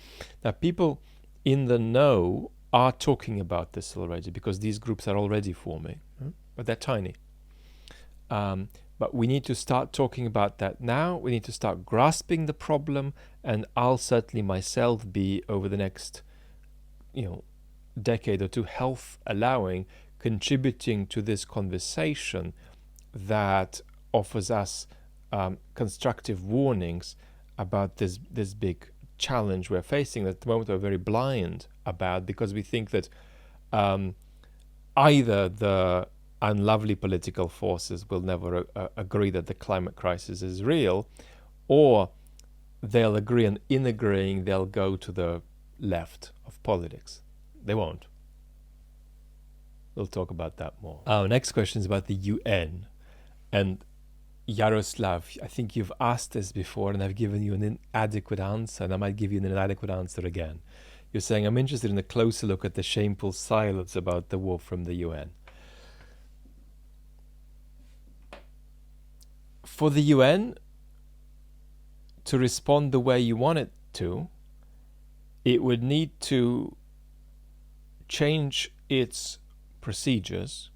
Now, people in the know are talking about this already, because these groups are already forming, but they're tiny. But we need to start talking about that now. We need to start grasping the problem, and I'll certainly myself be, over the next, decade or two, health allowing, contributing to this conversation that offers us constructive warnings about this big challenge we're facing that at the moment we're very blind about, because we think that either the unlovely political forces will never agree that the climate crisis is real, or they'll agree, and in agreeing, they'll go to the left of politics. They won't. We'll talk about that more. Our next question is about the UN. And Jaroslav, I think you've asked this before, and I've given you an inadequate answer, and I might give you an inadequate answer again. You're saying, I'm interested in a closer look at the shameful silence about the war from the UN. For the UN to respond the way you want it to, it would need to change its procedures,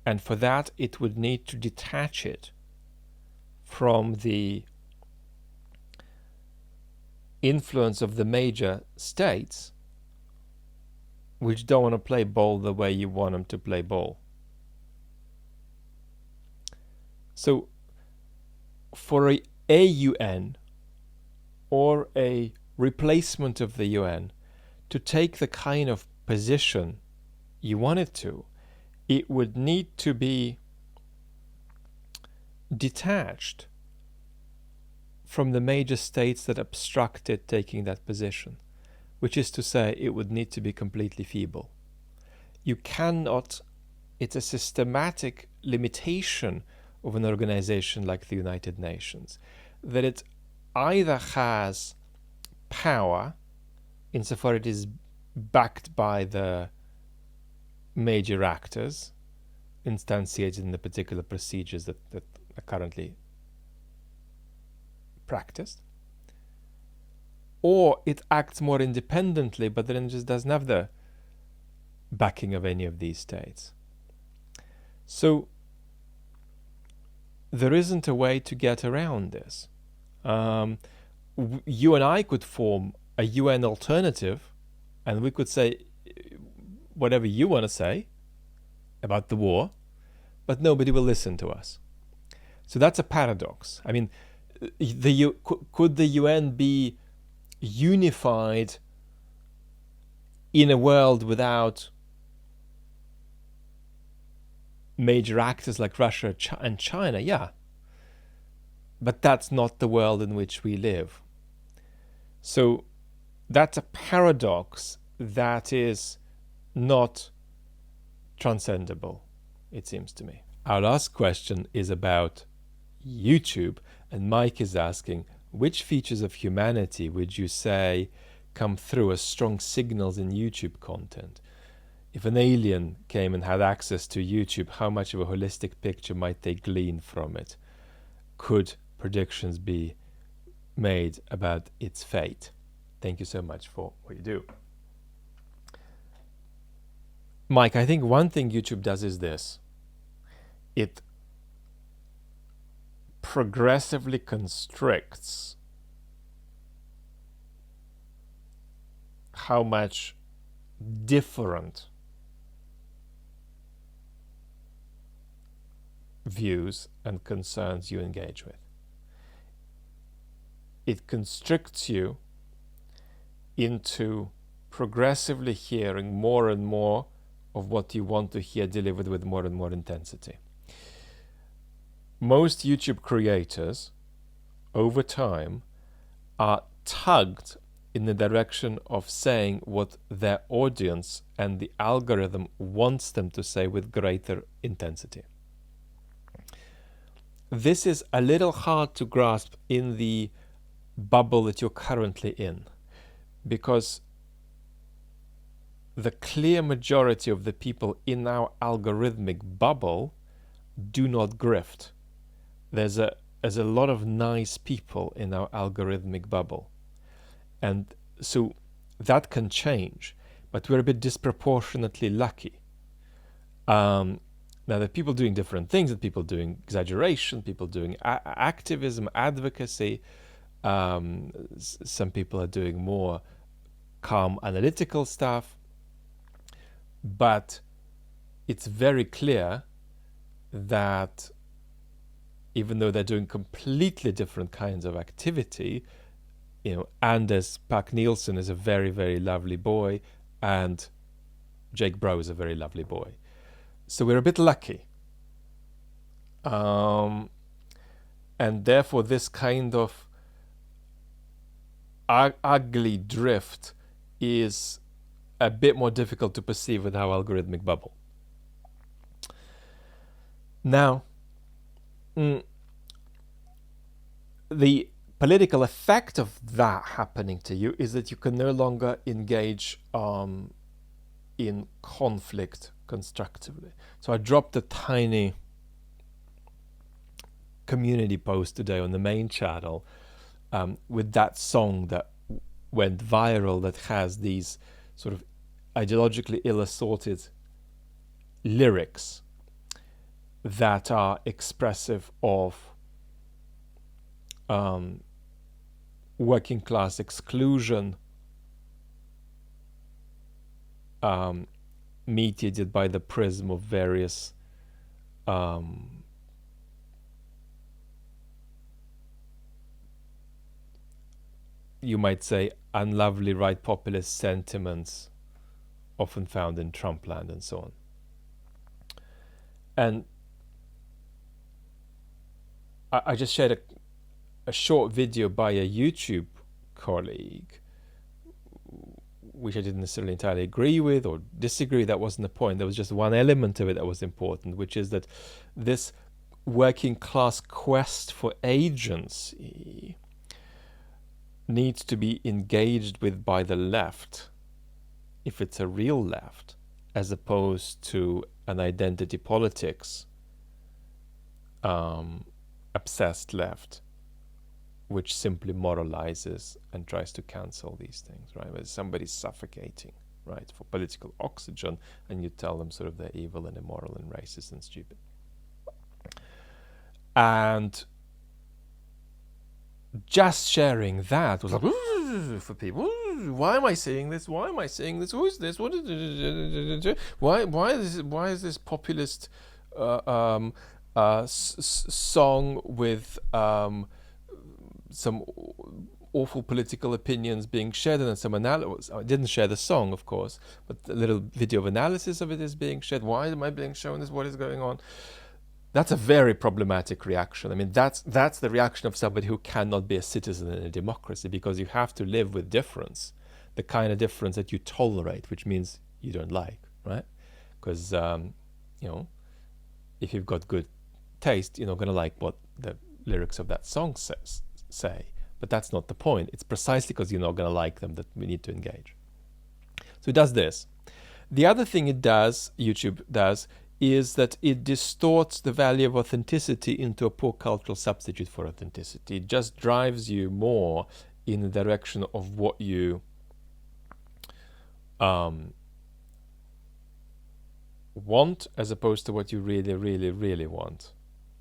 and for that it would need to detach it from the influence of the major states, which don't want to play ball the way you want them to play ball. So for a UN or a replacement of the UN to take the kind of position you want it to, it would need to be detached from the major states that obstructed taking that position, which is to say, it would need to be completely feeble. You cannot, it's a systematic limitation of an organization like the United Nations, that it either has power insofar it is backed by the major actors instantiated in the particular procedures that are currently practiced, or it acts more independently, but then it just doesn't have the backing of any of these states. So there isn't a way to get around this. You and I could form a UN alternative, and we could say whatever you want to say about the war, but nobody will listen to us. So that's a paradox. I mean, could the UN be unified in a world without major actors like Russia and China? Yeah. But that's not the world in which we live. So that's a paradox that is not transcendable, it seems to me. Our last question is about YouTube, and Mike is asking, which features of humanity would you say come through as strong signals in YouTube content? If an alien came and had access to YouTube, how much of a holistic picture might they glean from it? Could predictions be made about its fate? Thank you so much for what you do. Mike, I think one thing YouTube does is this. It progressively constricts how much different views and concerns you engage with. It constricts you into progressively hearing more and more of what you want to hear delivered with more and more intensity. Most YouTube creators, over time, are tugged in the direction of saying what their audience and the algorithm wants them to say with greater intensity. This is a little hard to grasp in the bubble that you're currently in, because the clear majority of the people in our algorithmic bubble do not grift. There's a lot of nice people in our algorithmic bubble. And so that can change, but we're a bit disproportionately lucky. Now, there are people doing different things, there are people doing exaggeration, people doing activism, advocacy. Some people are doing more calm analytical stuff. But it's very clear that even though they're doing completely different kinds of activity, Anders Pack Nielsen is a very, very lovely boy, and Jake Bro is a very lovely boy. So we're a bit lucky. And And therefore this kind of ugly drift is a bit more difficult to perceive with our algorithmic bubble. Now, the political effect of that happening to you is that you can no longer engage in conflict constructively. So I dropped a tiny community post today on the main channel with that song that went viral that has these sort of ideologically ill-assorted lyrics that are expressive of working class exclusion, mediated by the prism of various you might say unlovely right populist sentiments often found in Trumpland and so on. And I just shared a short video by a YouTube colleague, which I didn't necessarily entirely agree with or disagree. That wasn't the point. There was just one element of it that was important, which is that this working class quest for agency needs to be engaged with by the left, if it's a real left, as opposed to an identity politics obsessed left, which simply moralizes and tries to cancel these things, right? Where somebody's suffocating, right, for political oxygen, and you tell them sort of they're evil and immoral and racist and stupid. And just sharing that was like for people. Why am I seeing this? Why am I seeing this? Who is this? What is it? Why is this populist song with some awful political opinions being shared, and then some analysis? I didn't share the song, of course, but a little video of analysis of it is being shared. Why am I being shown this? What is going on? That's a very problematic reaction. I mean, that's the reaction of somebody who cannot be a citizen in a democracy, because you have to live with difference, the kind of difference that you tolerate, which means you don't like, right? Because, if you've got good taste, you're not going to like what the lyrics of that song say. But that's not the point. It's precisely because you're not going to like them that we need to engage. So it does this. The other thing YouTube does, is that it distorts the value of authenticity into a poor cultural substitute for authenticity. It just drives you more in the direction of what you want, as opposed to what you really, really, really want,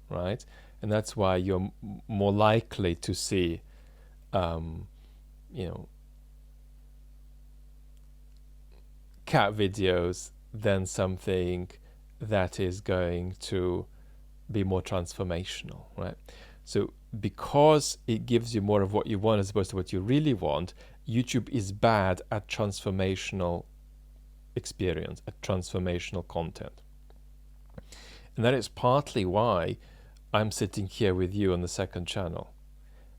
right? And that's why you're more likely to see, cat videos than something that is going to be more transformational, right? So because it gives you more of what you want as opposed to what you really want, YouTube is bad at transformational experience, at transformational content. And that is partly why I'm sitting here with you on the second channel,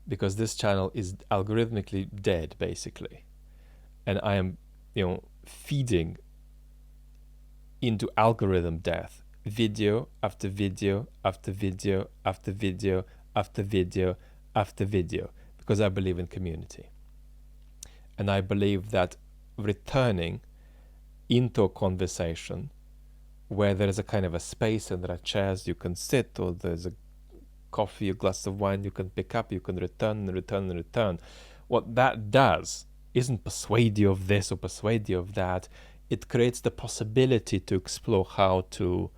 because this channel is algorithmically dead, basically. And I am, feeding into algorithm death, video after video after video after video after video after video, because I believe in community. And I believe that returning into a conversation where there is a kind of a space and there are chairs you can sit, or there's a coffee, a glass of wine you can pick up, you can return and return and return. What that does isn't persuade you of this or persuade you of that. It creates the possibility to explore how to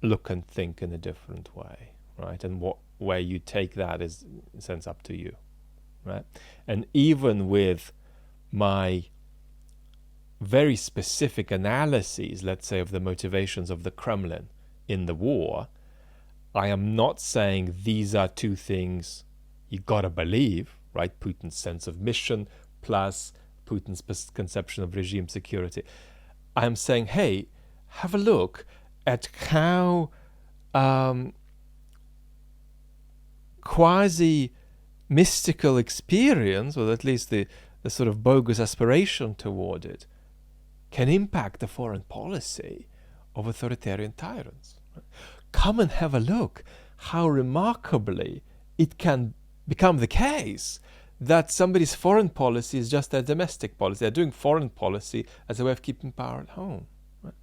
look and think in a different way, right? And what way you take that is, in a sense, up to you, right? And even with my very specific analyses, let's say, of the motivations of the Kremlin in the war, I am not saying these are two things you gotta believe, right? Putin's sense of mission plus Putin's conception of regime security. I'm saying, hey, have a look at how quasi-mystical experience, or at least the sort of bogus aspiration toward it, can impact the foreign policy of authoritarian tyrants. Come and have a look how remarkably it can become the case that somebody's foreign policy is just their domestic policy. They're doing foreign policy as a way of keeping power at home. Right?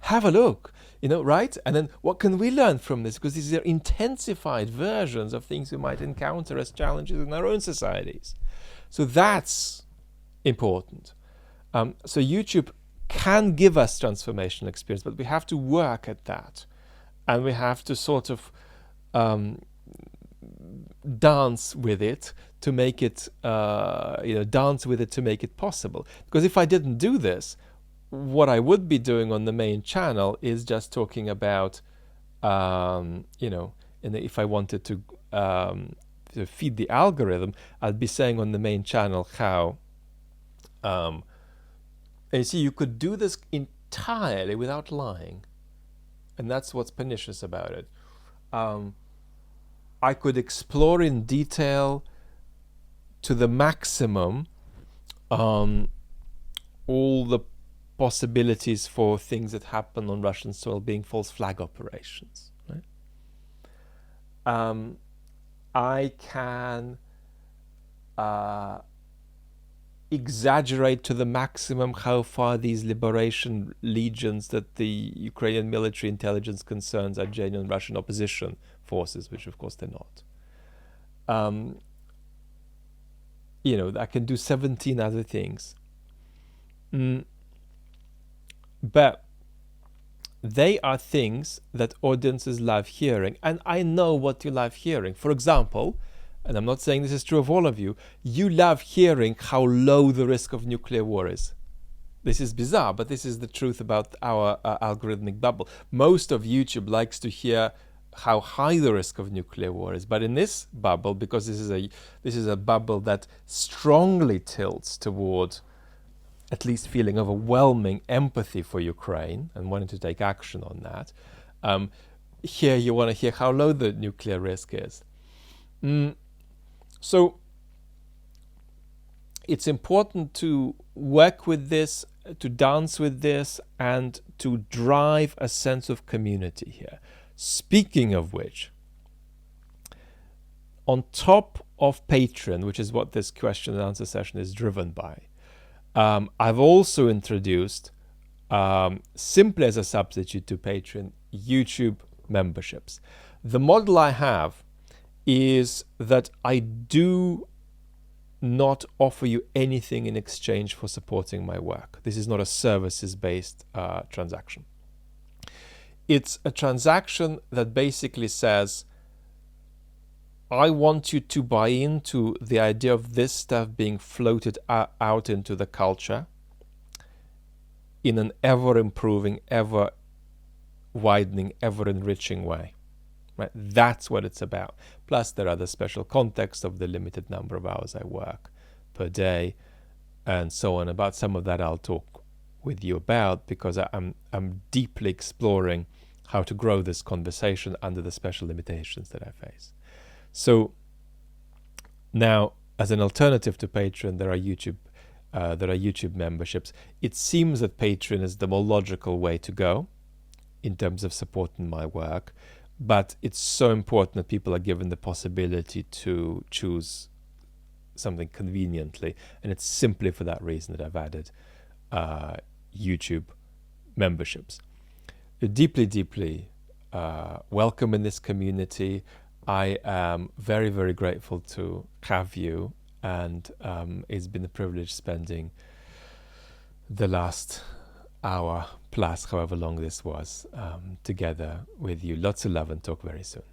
Have a look, right? And then what can we learn from this? Because these are intensified versions of things we might encounter as challenges in our own societies. So that's important. So YouTube can give us transformational experience, but we have to work at that. And we have to sort of dance with it to make it, to make it possible. Because if I didn't do this, what I would be doing on the main channel is just talking about, if I wanted to feed the algorithm, I'd be saying on the main channel how, and you see, you could do this entirely without lying. And that's what's pernicious about it. I could explore in detail to the maximum all the possibilities for things that happen on Russian soil being false flag operations. Right? I can exaggerate to the maximum how far these liberation legions that the Ukrainian military intelligence concerns are genuine Russian opposition forces, which of course they're not. I can do 17 other things. But they are things that audiences love hearing. And I know what you love hearing. For example, and I'm not saying this is true of all of you, you love hearing how low the risk of nuclear war is. This is bizarre, but this is the truth about our algorithmic bubble. Most of YouTube likes to hear how high the risk of nuclear war is. But in this bubble, because this is a bubble that strongly tilts toward at least feeling overwhelming empathy for Ukraine and wanting to take action on that, here you want to hear how low the nuclear risk is. So it's important to work with this, to dance with this, and to drive a sense of community here. Speaking of which, on top of Patreon, which is what this question and answer session is driven by, I've also introduced, simply as a substitute to Patreon, YouTube memberships. The model I have is that I do not offer you anything in exchange for supporting my work. This is not a services-based transaction. It's a transaction that basically says, I want you to buy into the idea of this stuff being floated out into the culture in an ever-improving, ever-widening, ever-enriching way. Right? That's what it's about. Plus, there are the special context of the limited number of hours I work per day, and so on. About some of that, I'll talk with you about, because I'm deeply exploring how to grow this conversation under the special limitations that I face. So now, as an alternative to Patreon, there are YouTube memberships. It seems that Patreon is the more logical way to go in terms of supporting my work. But it's so important that people are given the possibility to choose something conveniently. And it's simply for that reason that I've added YouTube memberships. You're deeply, deeply welcome in this community. I am very, very grateful to have you. And it's been a privilege spending the last hour plus, however long this was, together with you. Lots of love, and talk very soon.